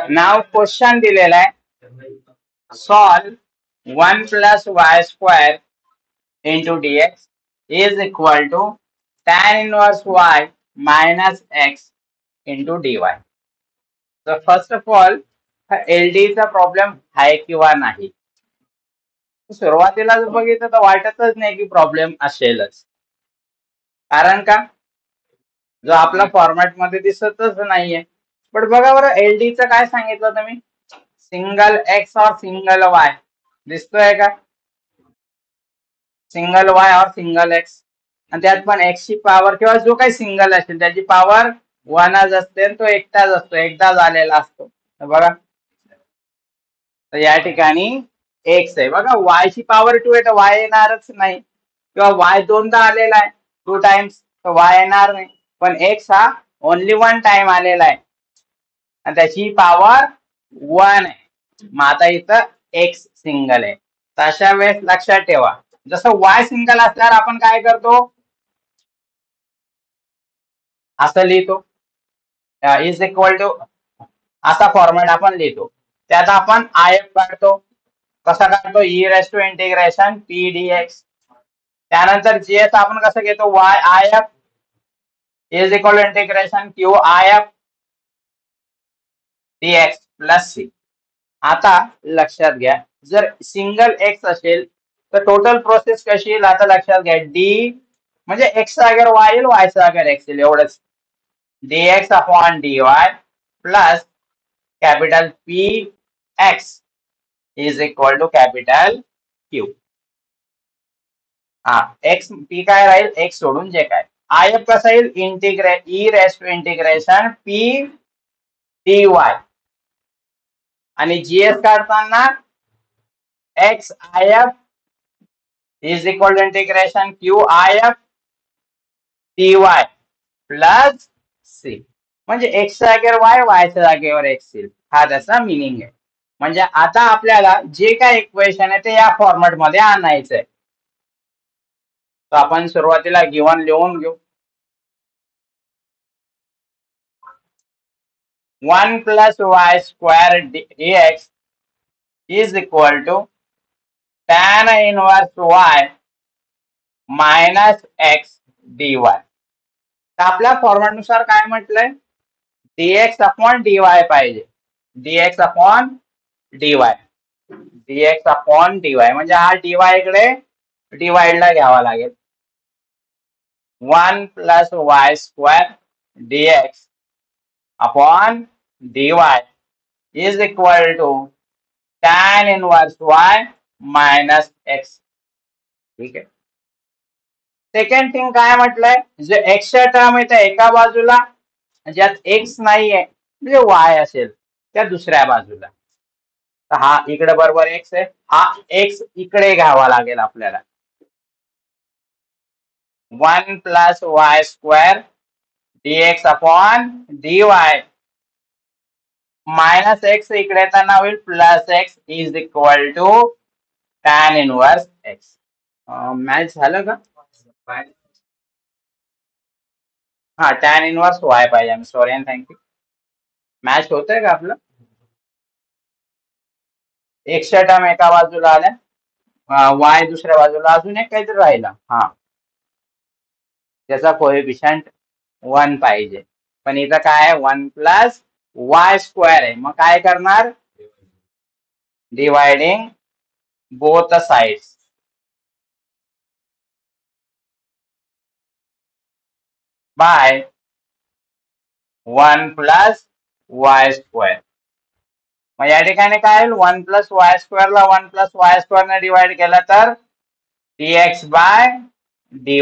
नाव question दिलेला आहे, solve 1 plus y square into dx is equal to tan inverse y minus x इंटू dy. तर first of all एलडीचा problem आहे किंवा नाही. सुरुवातीला जर बघितलं तर वाटतच नाही की प्रॉब्लेम असेलच. कारण का, जो आपला फॉर्मॅट मध्ये दिसतच नाहीये. पण बघा बरं, एलडीचं काय सांगितलं तुम्ही, सिंगल एक्स और सिंगल वाय दिसतोय का, सिंगल वाय और सिंगल एक्स, आणि त्यात पण एक्स ची पॉवर किंवा जो काही सिंगल असेल त्याची पॉवर वनच असते, तो एकटाच असतो, एकदा झालेला असतो. तर बघा, तर या ठिकाणी एक्स आहे. बघा, वाय ची पॉवर 2 आहे तर वाय येणारच नाही, किंवा वाय दोनदा आलेला आहे 2 टाइम्स तर वाय येणार नाही. पण एक्स हा ओनली 1 टाइम आलेला आहे आणि त्याची पॉवर 1 आहे. मग आता इथं एक्स सिंगल आहे. तर अशा वेळेस लक्षात ठेवा, जसं वाय सिंगल असल्यावर आपण काय करतो, असं लिहितो, इज इक्वल टू, असा फॉर्मॅट आपण लिहितो. त्यात आपण आय एफ काढतो. कसा काढतो, e raise to integration P D X. त्यानंतर जीएस आपण कसं घेतो, y I F is equal to integration Q I F D X plus C. आता लक्षात घ्या, जर सिंगल एक्स असेल तर टोटल प्रोसेस कशी येईल, आता लक्षात घ्या, डी म्हणजे एक्स जागेवर वाय येईल, वाय जागेवर एक्स येईल, एवढंच. dx upon dy plus capital P X is equal to capital Q. हा, एक्स पी काय राहील, एक्स सोडून जे काय. आय एफ कसं येईल, e raise to integration P D Y, आणि जीएस काढताना x I F is equal to integration Q I F D Y plus C. म्हणजे एक्स जागेवर वाय, वायच्या जागेवर एक्स येईल, हा त्याचा मिनिंग आहे. म्हणजे आता आपल्याला जे काय इक्वेशन आहे ते या फॉर्मॅट मध्ये आणायचंय. तर आपण सुरुवातीला गिव्हन लिहून घेऊ. 1 plus y square dx is equal to tan inverse y minus x D Y. तर आपल्या फॉर्मॅट नुसार काय म्हटलंय, dx अपॉन dy पाहिजे, dx upon dy, dx upon dy, म्हणजे हा dy इकडे डिवाइडला घ्यावा लागेल. 1 plus y square dx upon dy is equal to tan inverse y minus x. ठीक आहे. सेकंड थिंग काय म्हटलंय, जे एक्सच्या टर्म आहे त्या एका बाजूला, ज्यात एक्स नाहीये म्हणजे वाय असेल त्या दुसऱ्या बाजूला. तर हा इकडे बरोबर एक्स आहे, हा एक्स इकडे घ्यावा लागेल आपल्याला. 1 plus y square dx upon dy minus x इकडे येताना होईल plus x is equal to tan inverse x. Match झालं का, हा टॅन इनवर्स वाय पाहिजे, आम्ही सॉरी अँड थँक्यू. मॅच होतंय का आपलं, एक्सच्या टर्म एका बाजूला आल्या, वाय दुसऱ्या बाजूला, अजून एक काहीतरी राहिला, हा त्याचा कोएफिशियंट 1 पाहिजे. पण इथं काय आहे, 1 प्लस वाय स्क्वेअर आहे, मग काय करणार, dividing both sides by 1 plus y square. मग या ठिकाणी काय होईल, 1 प्लस वाय स्क्वेअरला 1 प्लस वाय स्क्वेअरने डिवाइड केलं तर dx by dy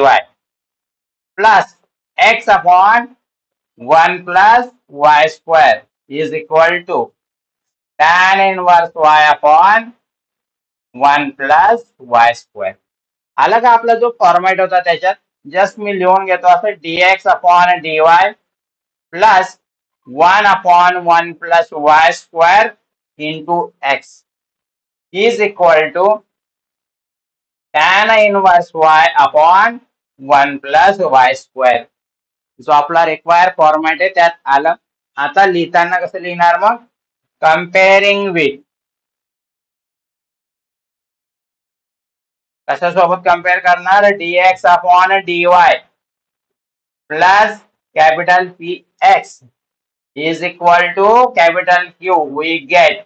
plus x upon 1 plus y square is equal to tan inverse y upon 1 plus y square. आला का आपला जो फॉर्मॅट होता त्याच्यात, जस्ट मी लिहून घेतो असं, dx upon dy plus 1 upon 1 plus y square into x is equal to tan inverse y upon 1 plus y square. जो आपला रिक्वायर फॉर्मॅट आहे त्यात आलं. आता लिहिताना कसं लिहिणार मग? कम्पेअरिंग विथ, कशासोबत कम्पेअर करणार? dx upon dy plus capital Px is equal to capital Q. We get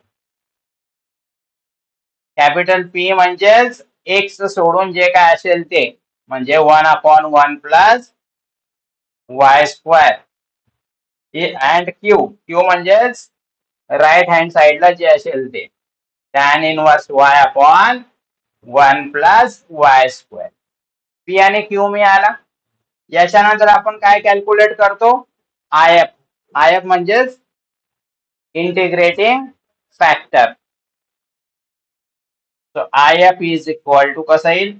capital P म्हणजेच एक्स सोडून जे काय असेल ते, म्हणजे 1/1 plus y square and Q म्हणजेच राईट हँड साइडला जे असेल ते tan inverse y upon 1 plus y square. P आणि Q मिळाला. याच्यानंतर आपण काय कॅल्क्युलेट करतो? IF. IF म्हणजेच integrating factor. So IF is equal to कसं येईल?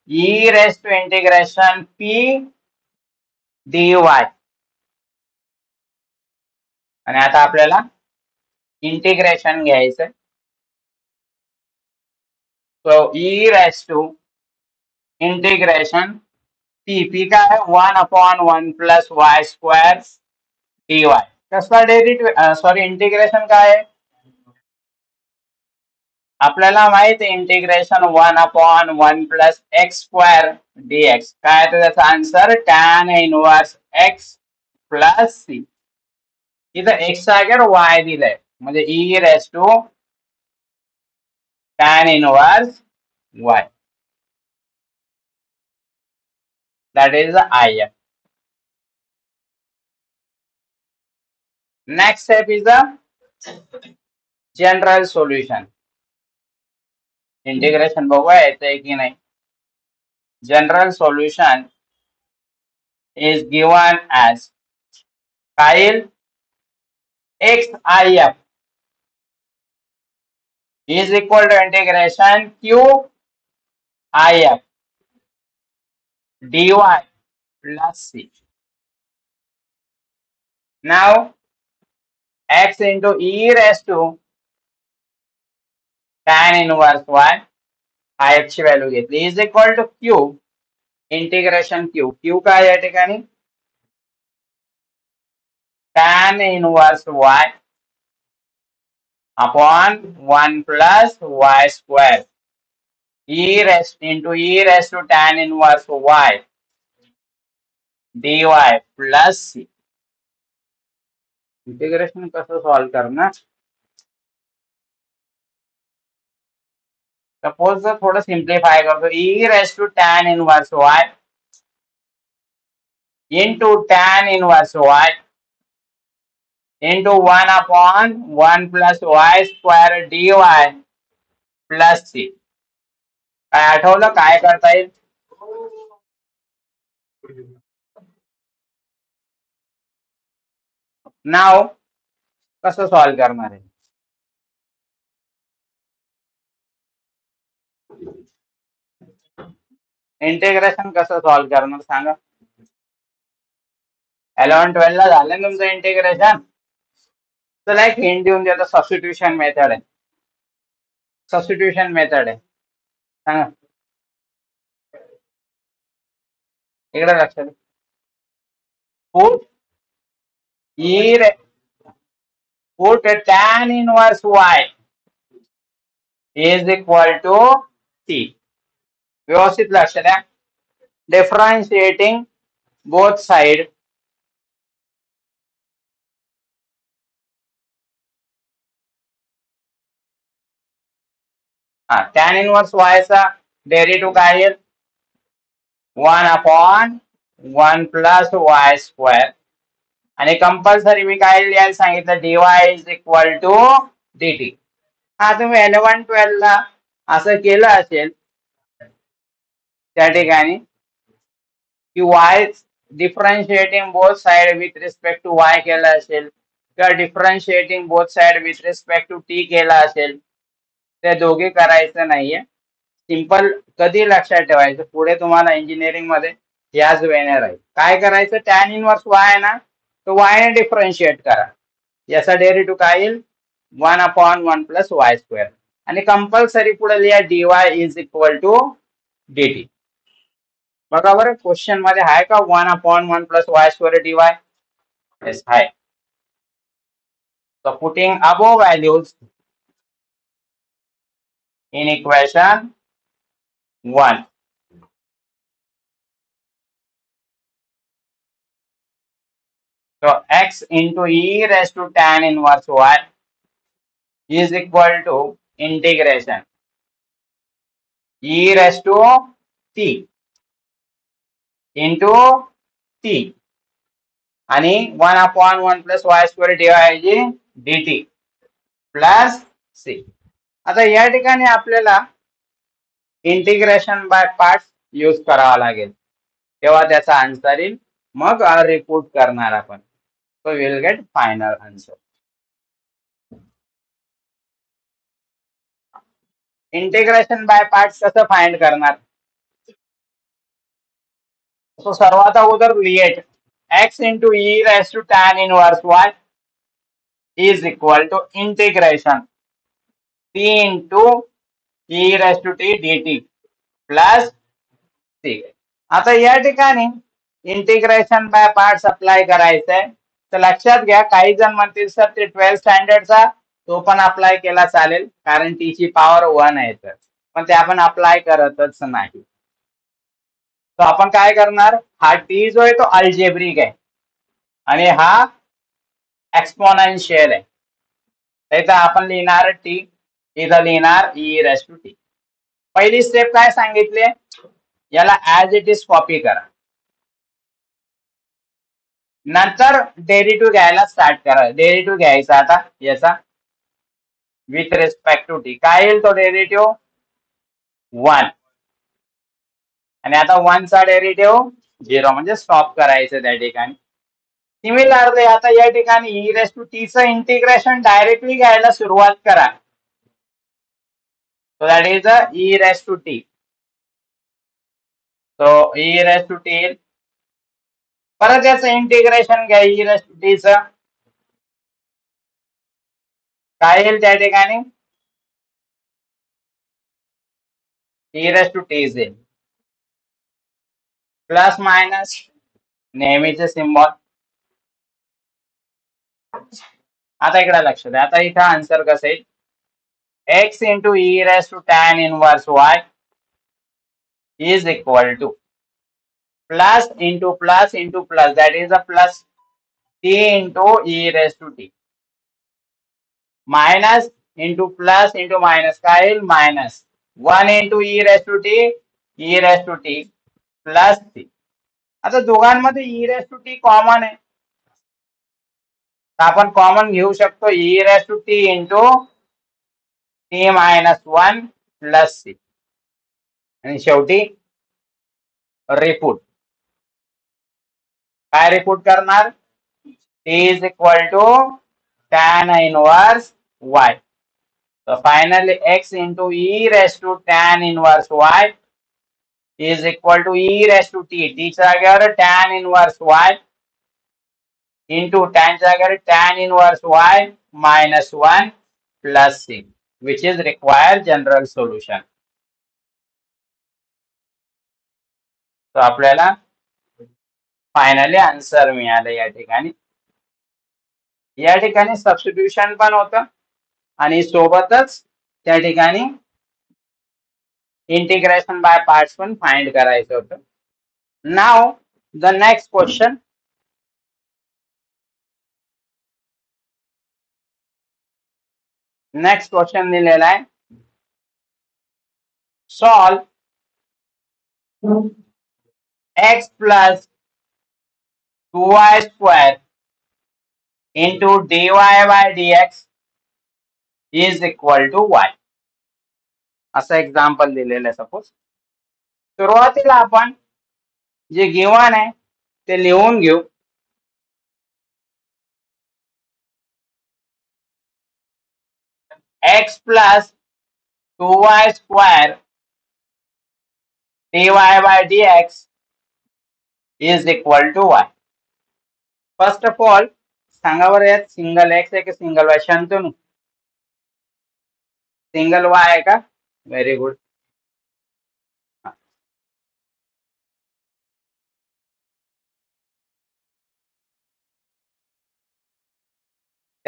e raised to integration P dy. आणि आता आपल्याला इंटिग्रेशन घ्यायचंय. So e raised to integration P काय? 1/1 प्लस वाय स्क्वेअर dy. कसला डेरिव्हेटिव्ह, सॉरी, इंटिग्रेशन काय आहे? आपल्याला माहित आहे integration 1/1 plus x square dx. काय तर त्याचा answer tan inverse x plus C. इथं एक्स जागेवर वाय दिलंय, म्हणजे e raise to tan inverse y. That is the IF. Next step is the general solution. Integration बघूया येतंय की नाही. जनरल सोल्युशन is given as काय? XIF is equal to integration QIF dy plus C. Now x into e raised to tan inverse y, IF ची value घेतली, is equal to Q integration Q काय या ठिकाणी? tan inverse y upon 1 plus y square e raised to tan inverse y dy plus C. Integration कसं solve करणार? Suppose जर थोडं simplify करतो, e raised to tan inverse y into tan inverse y into 1/1 plus y square dy plus C. काय आठवलं? काय करता येईल? नाव कसं सॉल्व करणार आहे? इंटिग्रेशन कसं सॉल्व करणार सांगा? 11-12 ला झालं तुमचं इंटिग्रेशन. चला एक हिंट देऊन देतो, सबस्टिट्यूशन मेथड आहे. सबस्टिट्यूशन मेथड आहे, सांगा. इकडे लक्षात put tan inverse y is equal to T. व्यवस्थित लक्ष द्या. Differentiating both side tan inverse y चा डेरिव्हेटिव्ह काय येईल? 1/1 प्लस वाय स्क्वेअर. आणि कंपल्सरी मी काय लिहायला सांगितलं? dy is equal to dt. तुम्ही 11-12 ला असं केलं असेल त्या ठिकाणी की y differentiating both side with respect to y केलं असेल किंवा differentiating both side with respect to t केलं असेल, ते दोघे करायचं नाहीये. सिंपल कधी लक्षात ठेवायचं, पुढे तुम्हाला इंजिनिअरिंग मध्ये याच वेळेने राहील. काय करायचं? tan इनवर्स y आहे ना, तो y ने डिफरन्शिएट करा. याचा डेरिव्हेटिव्ह काय येईल? 1/1 प्लस वाय स्क्वेअर. आणि कंपल्सरी पुढे लिहा dy is equal to dt. बघा बरं क्वेश्चन मध्ये आहे का 1/1 + y² येस आहे. So putting above values in equation 1. So x into e raised to tan inverse y is equal to integration e raised to t into t आणि 1/1 + y² dt plus c. आता या ठिकाणी आपल्याला integration by parts use करावा लागेल, तेव्हा त्याचा answer येईल. मग रिपोर्ट करणार आपण. So will get final answer. Integration by parts कसं फाइंड करणार? सो सर्वात अगोदर लिहेट x into e raised to tan inverse y is equal to integration t into e raised to t dt plus c. आता या ठिकाणी integration by parts apply करायचंय. तर लक्षात घ्या, काही जण म्हणतील सर ते 12 स्टँडर्डचा तो पण अप्लाय केला चालेल, कारण टी ची पॉवर 1 आहे तर, पण ते आपण अप्लाय करतच नाही. तर आपण काय करणार, हा टी जो आहे तो अल्जेब्रिक आहे आणि हा एक्सपोनेन्शियल आहे. इथं आपण लिहिणार टी, इथं लिहिणार ई रेस टू टी. पहिली स्टेप काय सांगितले, याला ऍज इट इज कॉपी करा. नंतर डेरिव्हेटिव्ह घ्यायला स्टार्ट करा. डेरिव्हेटिव्ह घ्यायचा आता याचा विथ रिस्पेक्ट टू टी. काय येईल तो डेरिव्हेटिव्ह? 1. आणि आता 1 चा डेरिव्हेटिव्ह 0, म्हणजे स्टॉप करायचं त्या ठिकाणी. सिमिलरली आता या ठिकाणी ई रेस टू टी चं इंटिग्रेशन डायरेक्टली घ्यायला सुरुवात करा. So that is e raise to T. So e raise to T, परत याचं इंटिग्रेशन घ्या ई रेस टू टी चं. काय येईल त्या ठिकाणी? ई रेस टू टी येईल. प्लस मायनस नेहमीचे सिम्बॉल. आता इकडे लक्ष द्या. आता इथं आन्सर कसं येईल, x into e raised to tan inverse y is equal to plus into plus into plus, that is a plus t into e raised to t, minus into plus into minus काय येईल, minus 1 into e raised to t, e raised to t plus t. आता दोघांमध्ये e raised to t common आहे, तर आपण common घेऊ शकतो e raised to t into t minus 1 plus c. आणि शेवटी रिपूट. काय रिपूट करणार, t is equal to tan inverse y. So finally x into e raised to tan inverse y is equal to e raised to t. t च्या जागेवर tan inverse y into tan च्या जागेवर tan inverse y minus 1 plus c, which is required general solution. So आपल्याला finally answer मिळालं या ठिकाणी. या ठिकाणी सबस्टिट्यूशन पण होतं आणि सोबतच त्या ठिकाणी इंटिग्रेशन बाय पार्ट्स पण फाइंड करायचं होतं. Now the next question. Next question दिलेला आहे, solve x plus 2y² into dy by dx is equal to y. असं एक्झाम्पल दिलेलं आहे. सपोज सुरुवातीला आपण जे गिवन आहे ते लिहून घेऊ. x plus 2y² dy by dx is equal to y. First of all सांगा बरं, यात सिंगल एक्स आहे की single Y? Shantanu, single Y आहे का? Very good.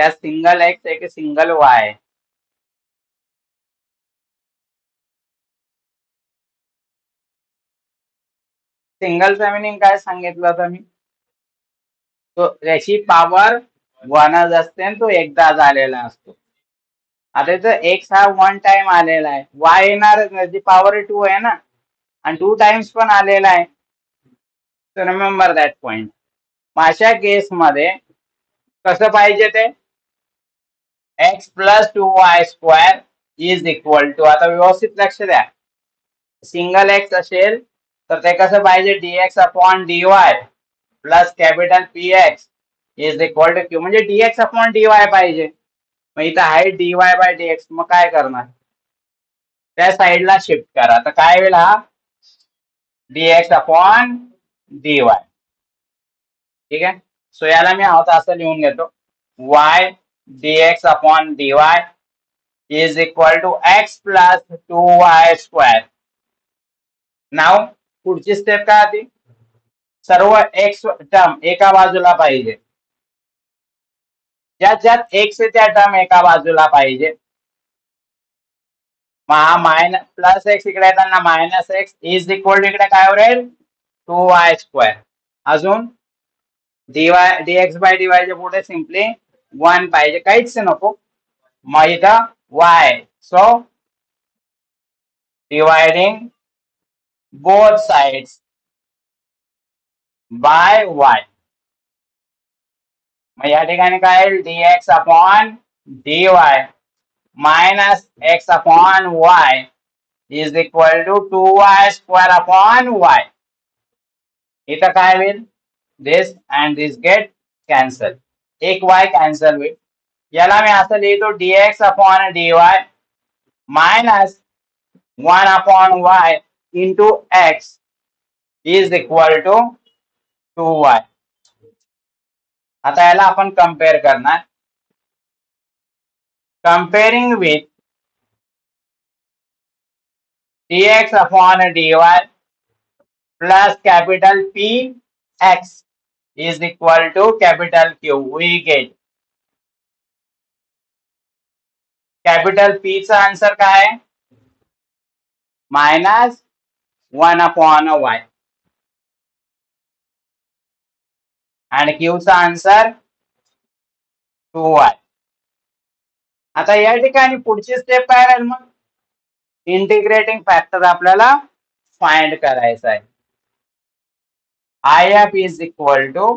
त्यात सिंगल एक्स आहे की सिंगल वाय? सिंगलचा मिनिंग काय सांगितलं होतं मी? तो त्याची पॉवर 1च असते आणि तो एकदा झालेला असतो. आता इथं एक्स हा 1 टाइम आलेला आहे, वाय येणार त्याची पॉवर 2 आहे ना, आणि 2 टाइम्स पण आलेला आहे. So remember that point. माझ्या केसमध्ये कसं पाहिजे ते? X plus 2y² is equal to, आता व्यवस्थित लक्ष द्या, सिंगल एक्स असेल तर ते कसं पाहिजे? dx upon dy plus capital P X is equal to Q, म्हणजे dx अपॉन dy पाहिजे. मग इथं आहे dy बाय dx, मग काय करणार? त्या साईडला शिफ्ट करा, तर काय होईल? हा dx अपॉन dy. ठीक आहे. सो याला मी आता असं लिहून घेतो, y dx upon dy is equal to x plus 2y². Now पुढची स्टेप काय होती? सर्व एक्स टर्म एका बाजूला पाहिजे, ज्यात ज्यात एक्स त्या टर्म एका बाजूला पाहिजे. मग हा मायनस प्लस एक्स इकडे येताना minus x is equal to इकडे काय होईल? 2y². अजून dx बाय dy च्या पुढे सिम्पली 1 पाहिजे, काहीच नको. मग इथं y, so dividing both sides by y. मग या ठिकाणी काय येईल? dx upon dy minus x upon y is equal to 2y² upon y. इथं काय होईल? This and this get cancel, एक y कॅन्सल होईल. याला मी असं लिहितो, dx upon dy minus 1 upon y into x is equal to 2y. आता याला आपण कम्पेअर करणार, comparing with dx upon dy plus capital P x is equal to capital Q. We get capital P चा answer काय आहे? Minus 1 upon y, आणि Q चा answer 2y. आता या ठिकाणी पुढची स्टेप काय राहील? मग इंटिग्रेटिंग फॅक्टर आपल्याला फाइंड करायचा आहे. IF is equal to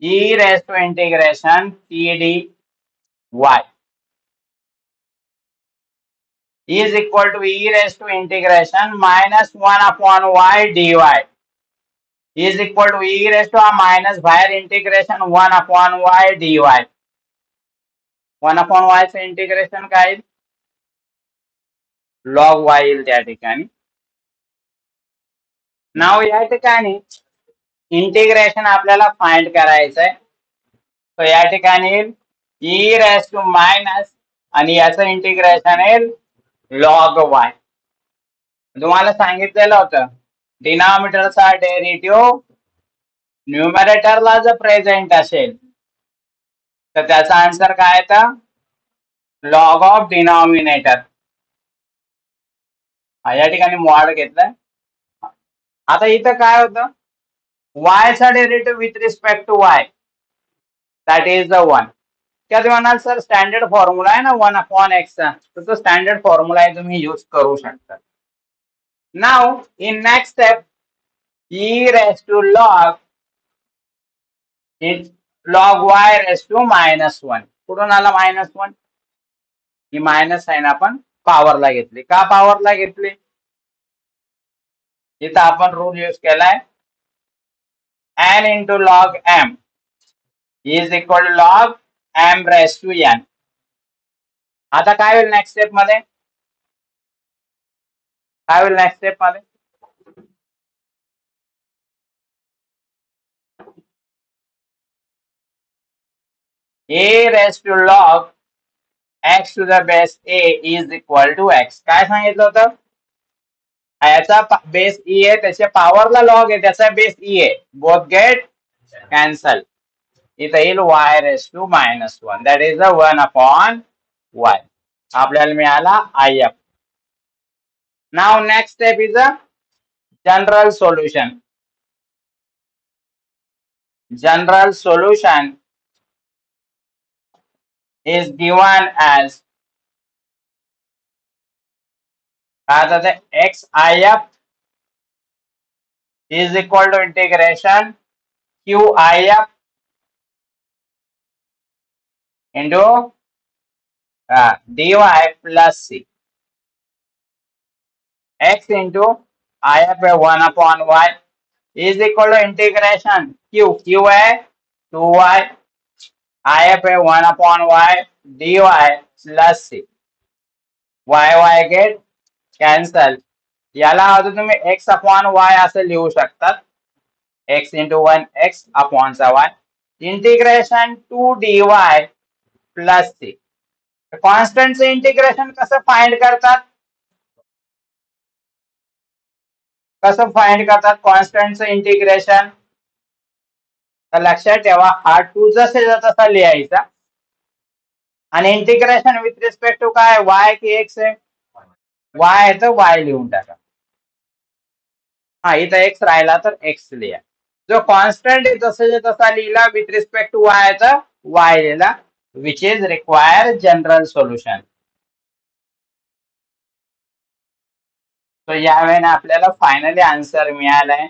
e raise to integration pdy is equal to e raised to integration minus 1 upon y dy is equal to e raised to a minus बाहेर integration 1 upon y dy. 1 upon y चे integration काय येईल? log y येईल त्या ठिकाणी. नाव या ठिकाणी integration आपल्याला फाइंड करायचं आहे, तर या ठिकाणी येईल e raised to मायनस, आणि याचं इंटिग्रेशन येईल log y. तुम्हाला सांगितलेलं होतं, डिनॉमिनेटरचा डेरिव्हेटिव्ह न्यूमरेटरला जर प्रेझेंट असेल तर त्याचा आन्सर काय येतं? Log of denominator. या ठिकाणी मॉड घेतलाय. आता इथं काय होतं? y चा derivative with respect to y, that is the 1. क्या तुम्ही म्हणाल सर स्टँडर्ड फॉर्म्युला आहे ना 1 अपॉन x चा, तर तो स्टँडर्ड फॉर्म्युला आहे, तुम्ही यूज करू शकता. Now in next step e raise to log y raise to -1. कुठून आला -1? ही मायनस साइन आपण पॉवरला घेतली. का पॉवरला घेतली? इथं आपण रूल यूज केलाय, n into log m is equal to log m raise to n. आता काय होईल नेक्स्ट स्टेप मध्ये? काय होईल नेक्स्ट स्टेप मध्ये? a raise to log x to the base a is equal to x. काय सांगितलं होतं? याचा बेस e आहे, त्याच्या पॉवरला लॉग आहे, त्याचा बेस e आहे, बोथ गेट कॅन्सल. इथं येईल y raise to -1 that is the 1/y. आपल्याला मिळाला IF. Now next step is a general solution. General solution is given as the XIF is equal to integration QIF into dy plus c. X into IF by 1/y is equal to integration Q है 2y IF by 1/y dy plus c. y get cancel. याला आता तुम्ही x/y असं लिहू शकतात. x into 1 x upon y integration 2 dy plus c. कॉन्स्टंटचं integration कसं find करतात? कॉन्स्टंटचं इंटिग्रेशन? तर लक्षात ठेवा हा 2 जसे तसा लिहायचा आणि इंटिग्रेशन विथ रिस्पेक्ट टू काय y की x आहे? y आहे तर y लिहून टाका. हा इथं x राहिला तर x लिहा. जो कॉन्स्टंट आहे जसे तसा लिहिला विथ रिस्पेक्ट टू y तर y लिहिला which is require general solution. तो यावेळेने आपल्याला फायनली आन्सर मिळालाय